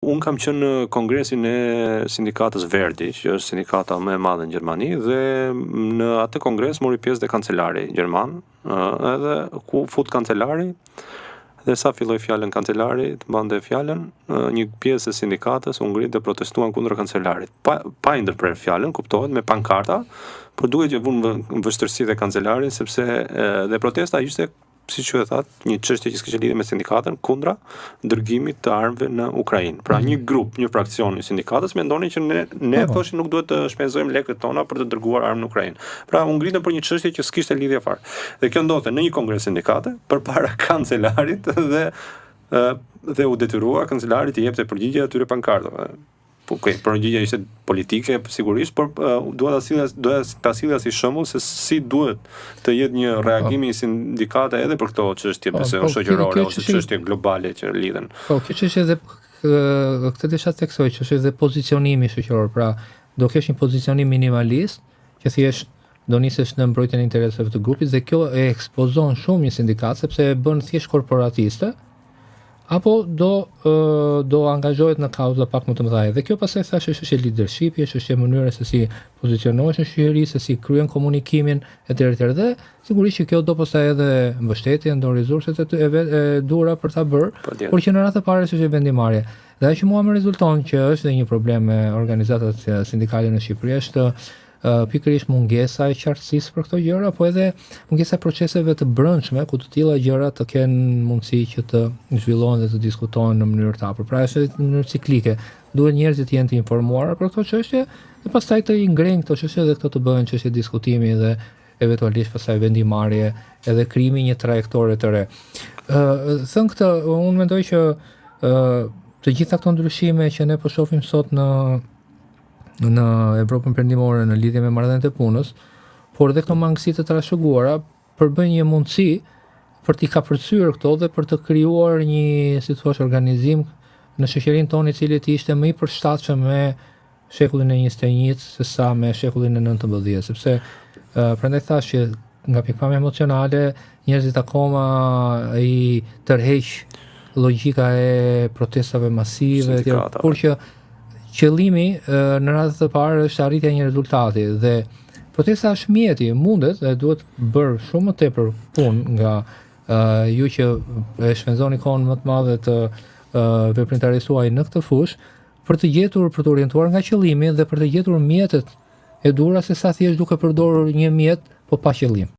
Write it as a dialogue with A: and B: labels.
A: Unë kam qenë në kongresin e sindikatës Verdi, që është sindikata më e madhe në Gjermani, dhe në atë kongres mori pjesë dhe kancelari gjerman, edhe ku fut kancelari, dhe sa filloi fjalën kancelari, të mbante fjalën, një pjesë e sindikatës u ngrit dhe protestuan kundër kancelarit. Pa i ndërprer fjalën, kuptohet, me pankarta, por duhet që vunë vështërsi dhe kancelarin, sepse dhe protesta ishte, si që e thatë, një çështje që s'kishte lidhje me sindikatën kundra dërgimit të armëve në Ukrainë. Pra një grup, një fraksion i sindikatës mendonin që ne thoshin nuk duhet të shpenzojmë lekët tona për të dërguar armë në Ukrainë. Pra u ngritën për një çështje që s'kishte lidhje fare. Dhe kjo ndodhte në një kongres sindikate përpara kancelarit dhe u detyrua kancelari të jepte përgjigje atyre pankartave. Përgjigja ishte politike sigurisht, por duhet ta sillja si shembull se si duhet të jetë një reagim i sindikate edhe për këto çështje shoqërore ose çështje globale që lidhen.
B: Po, kjo çështje edhe këtë desha të theksoj, që është edhe pozicionimi shoqëror, pra do kesh një pozicionim minimalist që thjesht do nisesh në mbrojtjen e interesave të grupit dhe kjo e ekspozon shumë një sindikat sepse e bën thjesht korporatiste. Apo do angazhohet në kauza pak më të mëdha. Dhe kjo pastaj thashë është leadershipi, është mënyra se si pozicionohesh në shoqëri, se si kryen komunikimin etj. Dhe sigurisht që kjo do pastaj edhe mbështetje, ndon resurset e duhura për ta bërë, por që në radhë të parë është vendimarrje. Dhe ajo që mua më rezulton që është dhe një problem me organizatat sindikale në Shqipëri është pikërisht mungesa e qartësisë për këto gjëra, po edhe mungesa e proceseve të brendshme ku të tilla gjëra të kenë mundësi që të zhvillohen dhe të diskutohen në mënyrë të hapur. Pra është në mënyrë ciklike. Duhet njerëzit të jenë të informuar për këto çështje dhe pastaj të ingrejnë këto çështje dhe këto të bëhen çështje diskutimi dhe eventualisht pastaj vendimarrje edhe krijimi një trajektore të re. Thënë këtë, unë mendoj që të gjitha këto ndryshime që ne po shohim sot në Evropën Perëndimore në lidhje me marrëdhëniet e punës, por edhe këto mangësi të trashëguara përbëjnë një mundësi për t'i kapërcyer këto dhe për të krijuar një, si thua, organizim në shoqërinë tonë i cili të ishte më i përshtatshëm me shekullin e 21 sesa me shekullin e 19, sepse prandaj thash që nga pikpamja emocionale njerëzit akoma i tërheq logjika e protestave masive, por që qëllimi në radhë të parë është arritja e një rezultati dhe protesta është mjeti, mundet dhe duhet bërë shumë më tepër punë nga ju që e shpenzoni kohën më të madhe të veprimtarisë tuaj në këtë fushë për të orientuar nga qëllimi dhe për të gjetur mjetet e duhura se sa thjesht duke përdorur një mjet po pa qëllim.